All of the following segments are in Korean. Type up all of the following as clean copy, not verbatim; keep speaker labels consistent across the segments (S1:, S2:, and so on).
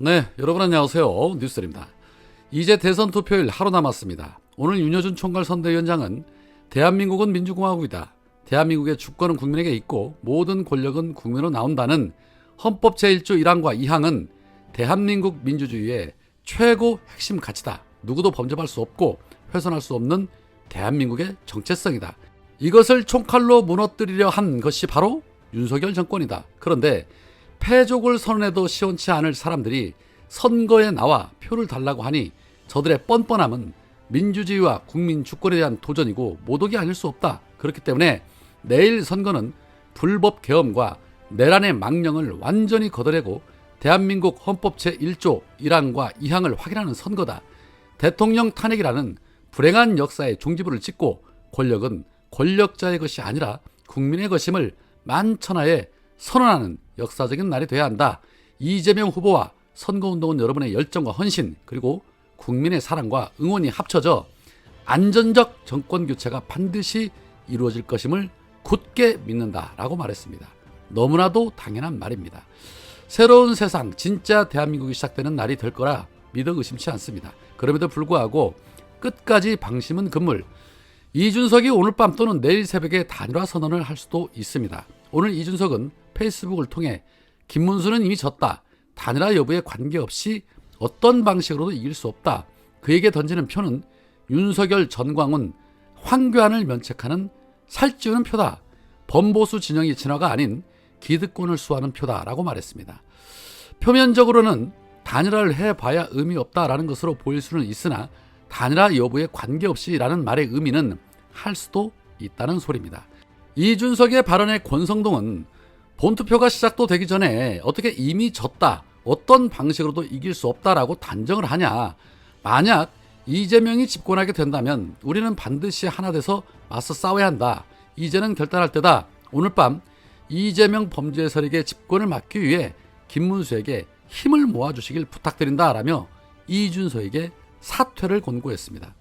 S1: 네, 여러분 안녕하세요. 뉴스입니다. 이제 대선 투표일 하루 남았습니다. 오늘 윤여준 총괄선대위원장은 대한민국은 민주공화국이다. 대한민국의 주권은 국민에게 있고 모든 권력은 국민으로 나온다는 헌법 제1조 1항과 2항은 대한민국 민주주의의 최고 핵심 가치다. 누구도 범접할 수 없고 훼손할 수 없는 대한민국의 정체성이다. 이것을 총칼로 무너뜨리려 한 것이 바로 윤석열 정권이다. 그런데 패족을 선언해도 시원치 않을 사람들이 선거에 나와 표를 달라고 하니 저들의 뻔뻔함은 민주주의와 국민 주권에 대한 도전이고 모독이 아닐 수 없다. 그렇기 때문에 내일 선거는 불법 계엄과 내란의 망령을 완전히 걷어내고 대한민국 헌법 제1조 1항과 2항을 확인하는 선거다. 대통령 탄핵이라는 불행한 역사의 종지부를 찍고 권력은 권력자의 것이 아니라 국민의 것임을 만천하에 선언하는 역사적인 날이 돼야 한다. 이재명 후보와 선거운동은 여러분의 열정과 헌신 그리고 국민의 사랑과 응원이 합쳐져 안전적 정권 교체가 반드시 이루어질 것임을 굳게 믿는다라고 말했습니다. 너무나도 당연한 말입니다. 새로운 세상, 진짜 대한민국이 시작되는 날이 될 거라 믿어 의심치 않습니다. 그럼에도 불구하고 끝까지 방심은 금물. 이준석이 오늘 밤 또는 내일 새벽에 단일화 선언을 할 수도 있습니다. 오늘 이준석은 페이스북을 통해 김문수는 이미 졌다. 단일화 여부에 관계없이 어떤 방식으로도 이길 수 없다. 그에게 던지는 표는 윤석열, 전광훈, 황교안을 면책하는 살찌우는 표다. 범보수 진영의 진화가 아닌 기득권을 수호하는 표다라고 말했습니다. 표면적으로는 단일화를 해봐야 의미 없다라는 것으로 보일 수는 있으나 단일화 여부에 관계없이라는 말의 의미는 할 수도 있다는 소리입니다. 이준석의 발언의 권성동은 본투표가 시작도 되기 전에 어떻게 이미 졌다, 어떤 방식으로도 이길 수 없다라고 단정을 하냐. 만약 이재명이 집권하게 된다면 우리는 반드시 하나 돼서 맞서 싸워야 한다. 이제는 결단할 때다. 오늘 밤 이재명 범죄 세력의 집권을 막기 위해 김문수에게 힘을 모아주시길 부탁드린다라며 이준석에게 사퇴를 권고했습니다.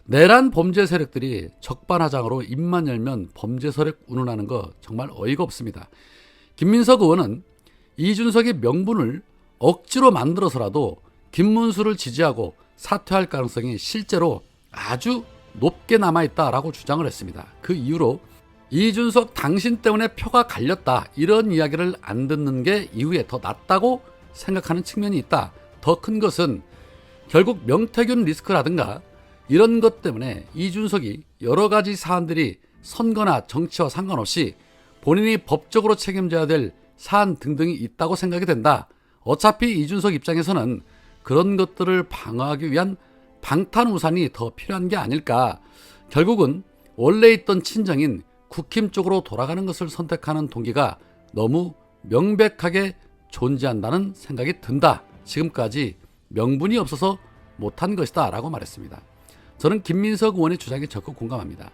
S1: 내란 범죄 세력들이 적반하장으로 입만 열면 범죄 세력 운운하는 거 정말 어이가 없습니다. 김민석 의원은 이준석의 명분을 억지로 만들어서라도 김문수를 지지하고 사퇴할 가능성이 실제로 아주 높게 남아있다라고 주장을 했습니다. 그 이유로 이준석 당신 때문에 표가 갈렸다 이런 이야기를 안 듣는 게 이후에 더 낫다고 생각하는 측면이 있다. 더 큰 것은 결국 명태균 리스크라든가 이런 것 때문에 이준석이 여러 가지 사안들이 선거나 정치와 상관없이 본인이 법적으로 책임져야 될 사안 등등이 있다고 생각이 된다. 어차피 이준석 입장에서는 그런 것들을 방어하기 위한 방탄우산이 더 필요한 게 아닐까. 결국은 원래 있던 친정인 국힘 쪽으로 돌아가는 것을 선택하는 동기가 너무 명백하게 존재한다는 생각이 든다. 지금까지 명분이 없어서 못한 것이다 라고 말했습니다. 저는 김민석 의원의 주장에 적극 공감합니다.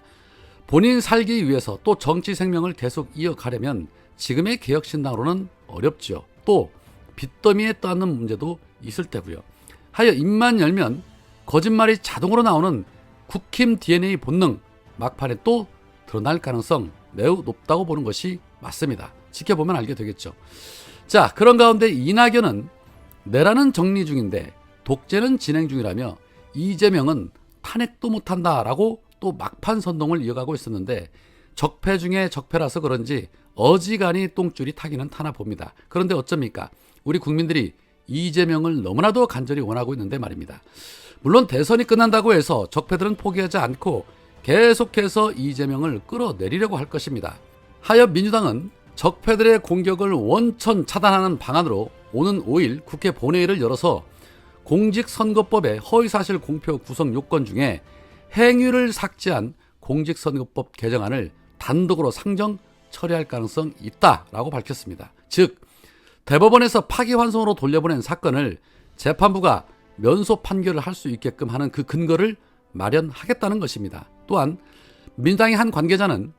S1: 본인 살기 위해서 또 정치 생명을 계속 이어가려면 지금의 개혁신당으로는 어렵죠. 또 빚더미에 떠안는 문제도 있을 테고요. 하여 입만 열면 거짓말이 자동으로 나오는 국힘 DNA 본능 막판에 또 드러날 가능성 매우 높다고 보는 것이 맞습니다. 지켜보면 알게 되겠죠. 자, 그런 가운데 이낙연은 내란은 정리 중인데 독재는 진행 중이라며 이재명은 탄핵도 못한다라고 또 막판 선동을 이어가고 있었는데 적폐 중에 적폐라서 그런지 어지간히 똥줄이 타기는 타나 봅니다. 그런데 어쩝니까? 우리 국민들이 이재명을 너무나도 간절히 원하고 있는데 말입니다. 물론 대선이 끝난다고 해서 적폐들은 포기하지 않고 계속해서 이재명을 끌어내리려고 할 것입니다. 하여 민주당은 적폐들의 공격을 원천 차단하는 방안으로 오는 5일 국회 본회의를 열어서 공직선거법의 허위사실 공표 구성 요건 중에 행위를 삭제한 공직선거법 개정안을 단독으로 상정 처리할 가능성이 있다라고 밝혔습니다. 즉 대법원에서 파기환송으로 돌려보낸 사건을 재판부가 면소 판결을 할 수 있게끔 하는 그 근거를 마련하겠다는 것입니다. 또한 민주당의 한 관계자는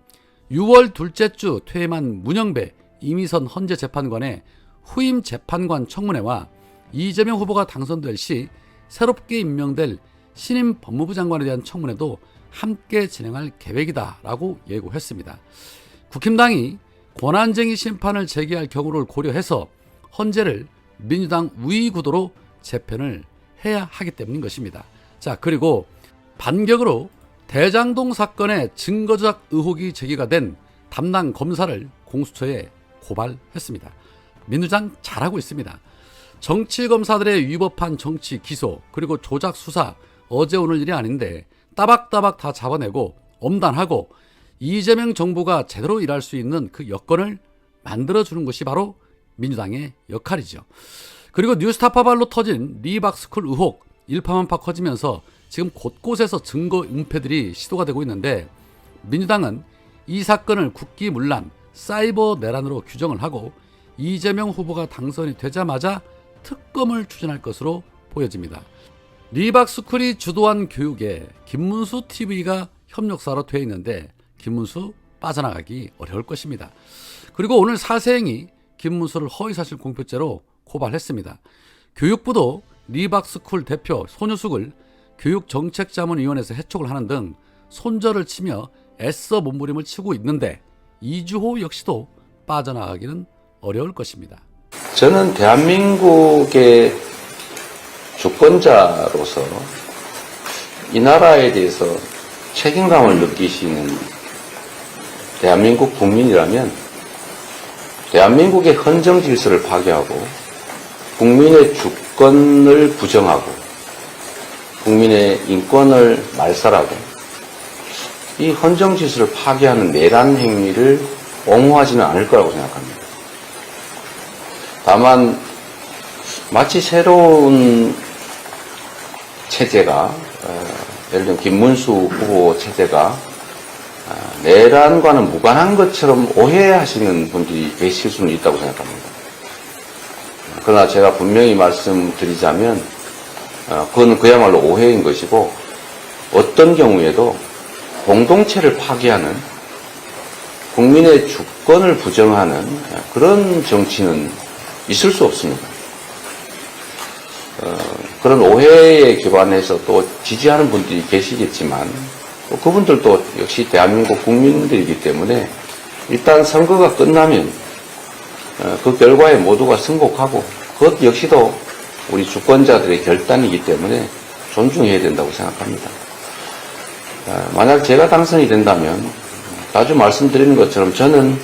S1: 6월 둘째 주 퇴임한 문영배 이미선 헌재 재판관의 후임 재판관 청문회와 이재명 후보가 당선될 시 새롭게 임명될 신임 법무부 장관에 대한 청문회도 함께 진행할 계획이다라고 예고했습니다. 국힘당이 권한쟁의 심판을 제기할 경우를 고려해서 헌재를 민주당 우위 구도로 재편을 해야 하기 때문인 것입니다. 자, 그리고 반격으로 대장동 사건의 증거조작 의혹이 제기가 된 담당 검사를 공수처에 고발했습니다. 민주당 잘하고 있습니다. 정치검사들의 위법한 정치 기소 그리고 조작 수사 어제 오늘 일이 아닌데 따박따박 다 잡아내고 엄단하고 이재명 정부가 제대로 일할 수 있는 그 여건을 만들어주는 것이 바로 민주당의 역할이죠. 그리고 뉴스타파발로 터진 리박스쿨 의혹 일파만파 커지면서 지금 곳곳에서 증거 은폐들이 시도가 되고 있는데 민주당은 이 사건을 국기문란, 사이버 내란으로 규정을 하고 이재명 후보가 당선이 되자마자 특검을 추진할 것으로 보여집니다. 리박스쿨이 주도한 교육에 김문수 TV가 협력사로 되어 있는데 김문수 빠져나가기 어려울 것입니다. 그리고 오늘 사세행이 김문수를 허위사실 공표죄로 고발했습니다. 교육부도 리박스쿨 대표 손유숙을 교육정책자문위원회에서 해촉을 하는 등 손절을 치며 애써 몸부림을 치고 있는데 이주호 역시도 빠져나가기는 어려울 것입니다.
S2: 저는 대한민국의 주권자로서 이 나라에 대해서 책임감을 느끼시는 대한민국 국민이라면 대한민국의 헌정 질서를 파괴하고 국민의 주권을 부정하고 국민의 인권을 말살하고 이 헌정 질서를 파괴하는 내란 행위를 옹호하지는 않을 거라고 생각합니다. 다만 마치 새로운 체제가 예를 들면 김문수 후보 체제가 내란과는 무관한 것처럼 오해하시는 분들이 계실 수는 있다고 생각합니다. 그러나 제가 분명히 말씀드리자면 그건 그야말로 오해인 것이고 어떤 경우에도 공동체를 파괴하는 국민의 주권을 부정하는 그런 정치는 있을 수 없습니다. 그런 오해에 기반해서 또 지지하는 분들이 계시겠지만 또 그분들도 역시 대한민국 국민들이기 때문에 일단 선거가 끝나면 그 결과에 모두가 승복하고 그것 역시도 우리 주권자들의 결단이기 때문에 존중해야 된다고 생각합니다. 만약 제가 당선이 된다면 자주 말씀드리는 것처럼 저는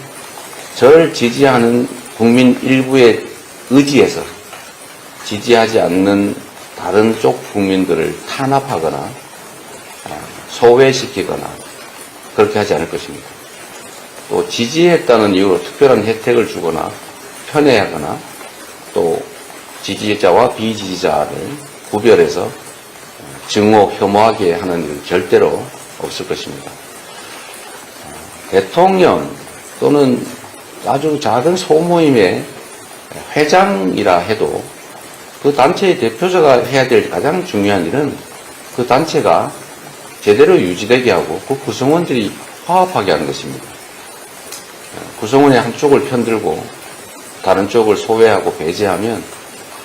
S2: 저를 지지하는 국민 일부의 의지에서 지지하지 않는 다른 쪽 국민들을 탄압하거나 소외시키거나 그렇게 하지 않을 것입니다. 또 지지했다는 이유로 특별한 혜택을 주거나 편애하거나 또 지지자와 비지지자를 구별해서 증오, 혐오하게 하는 일은 절대로 없을 것입니다. 대통령 또는 아주 작은 소모임의 회장이라 해도 그 단체의 대표자가 해야 될 가장 중요한 일은 그 단체가 제대로 유지되게 하고 그 구성원들이 화합하게 하는 것입니다. 구성원의 한쪽을 편들고 다른 쪽을 소외하고 배제하면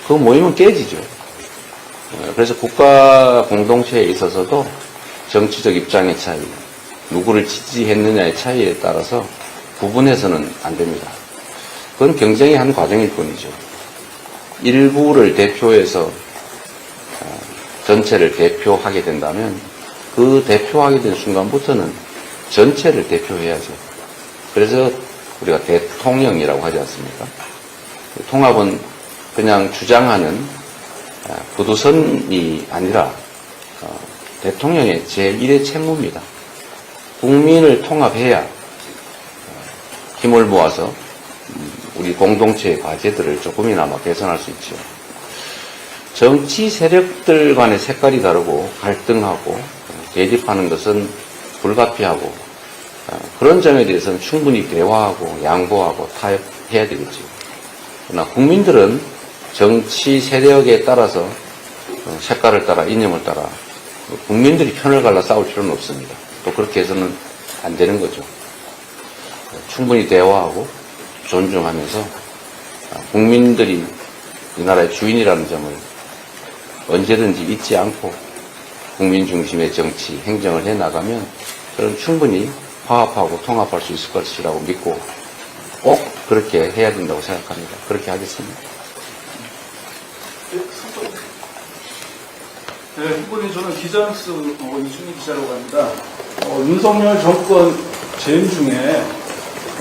S2: 그 모임은 깨지죠. 그래서 국가 공동체에 있어서도 정치적 입장의 차이, 누구를 지지했느냐의 차이에 따라서 구분해서는 안 됩니다. 그건 경쟁의 한 과정일 뿐이죠. 일부를 대표해서 전체를 대표하게 된다면 그 대표하게 된 순간부터는 전체를 대표해야죠. 그래서 우리가 대통령이라고 하지 않습니까? 통합은 그냥 주장하는 구두선이 아니라 대통령의 제1의 책무입니다. 국민을 통합해야 힘을 모아서 우리 공동체의 과제들을 조금이나마 개선할 수 있죠. 정치 세력들 간의 색깔이 다르고 갈등하고 대립하는 것은 불가피하고 그런 점에 대해서는 충분히 대화하고 양보하고 타협해야 되겠죠. 그러나 국민들은 정치 세력에 따라서 색깔을 따라 이념을 따라 국민들이 편을 갈라 싸울 필요는 없습니다. 또 그렇게 해서는 안 되는 거죠. 충분히 대화하고 존중하면서 국민들이 이 나라의 주인이라는 점을 언제든지 잊지 않고 국민 중심의 정치, 행정을 해나가면 저는 충분히 화합하고 통합할 수 있을 것이라고 믿고 꼭 그렇게 해야 된다고 생각합니다. 그렇게 하겠습니다.
S3: 네, 후보님, 저는 기자뉴스 이준희 기자라고 합니다. 윤석열 정권 재임 중에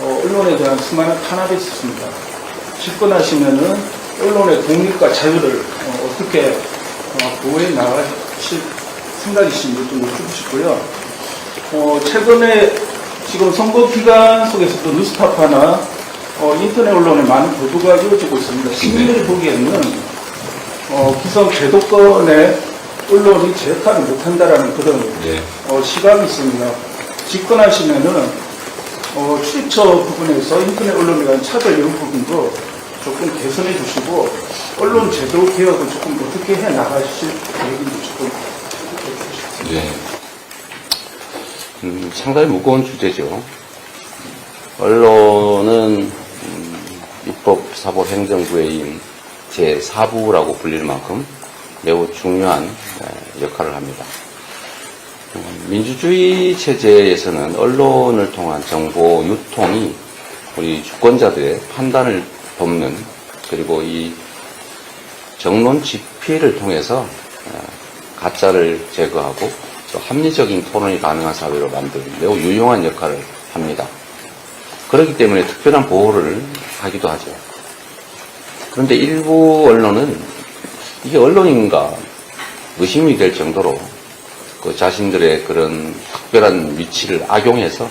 S3: 언론에 대한 수많은 탄압이 있었습니다. 집권하시면은 언론의 독립과 자유를 어떻게 보호해 나가실 생각이신지 좀 여쭙고 싶고요. 최근에 지금 선거 기간 속에서도 뉴스타파나 인터넷 언론에 많은 보도가 이루어지고 있습니다. 시민들이 보기에는 기성 제도권의 언론이 제 역할을 못한다라는 그런 시각이 있습니다. 집권하시면은 출입처 부분에서 인터넷 언론에 대한 차별 이런 부분도 조금 개선해 주시고 언론 제도 개혁을 조금 어떻게 해 나가실 계획인지 조금 해주시겠습니다.
S2: 네. 상당히 무거운 주제죠. 언론은 입법사법행정부의 제4부라고 불릴 만큼 매우 중요한 역할을 합니다. 민주주의 체제에서는 언론을 통한 정보 유통이 우리 주권자들의 판단을 돕는, 그리고 이 정론 집필을 통해서 가짜를 제거하고 또 합리적인 토론이 가능한 사회로 만드는 매우 유용한 역할을 합니다. 그렇기 때문에 특별한 보호를 하기도 하죠. 그런데 일부 언론은 이게 언론인가 의심이 될 정도로 그 자신들의 그런 특별한 위치를 악용해서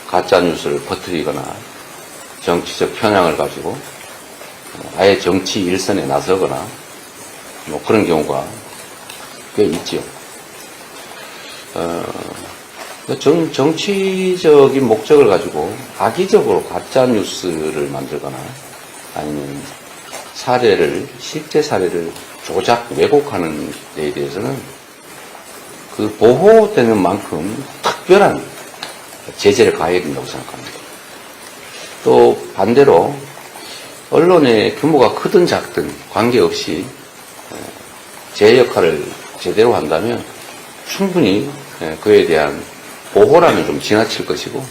S2: 가짜뉴스를 퍼뜨리거나 정치적 편향을 가지고 아예 정치 일선에 나서거나 뭐 그런 경우가 꽤 있지요. 정치적인 목적을 가지고 악의적으로 가짜뉴스를 만들거나 아니면 실제 사례를 조작, 왜곡하는 데에 대해서는 그 보호되는 만큼 특별한 제재를 가해야 된다고 생각합니다. 또 반대로 언론의 규모가 크든 작든 관계없이 제 역할을 제대로 한다면 충분히 그에 대한 보호라면 좀 지나칠 것이고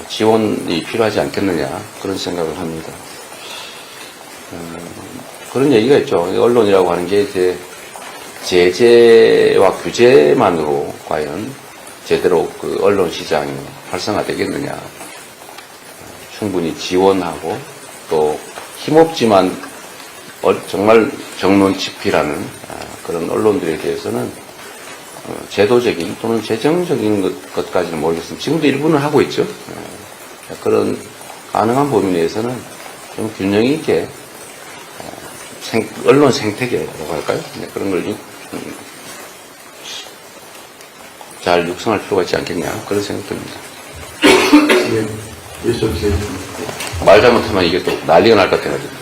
S2: 지원이 필요하지 않겠느냐 그런 생각을 합니다. 그런 얘기가 있죠. 언론이라고 하는 게 이제 제재와 규제만으로 과연 제대로 그 언론 시장이 활성화되겠느냐. 충분히 지원하고 또 힘없지만 정말 정론 집필하는 그런 언론들에 대해서는 제도적인 또는 재정적인 것까지는 모르겠습니다. 지금도 일부는 하고 있죠. 그런 가능한 범위 내에서는 좀 균형 있게 언론 생태계라고 할까요? 그런 걸 잘 육성할 필요가 있지 않겠냐 그런 생각이 듭니다. 말 잘못하면 이게 또 난리가 날 것 같아가지고.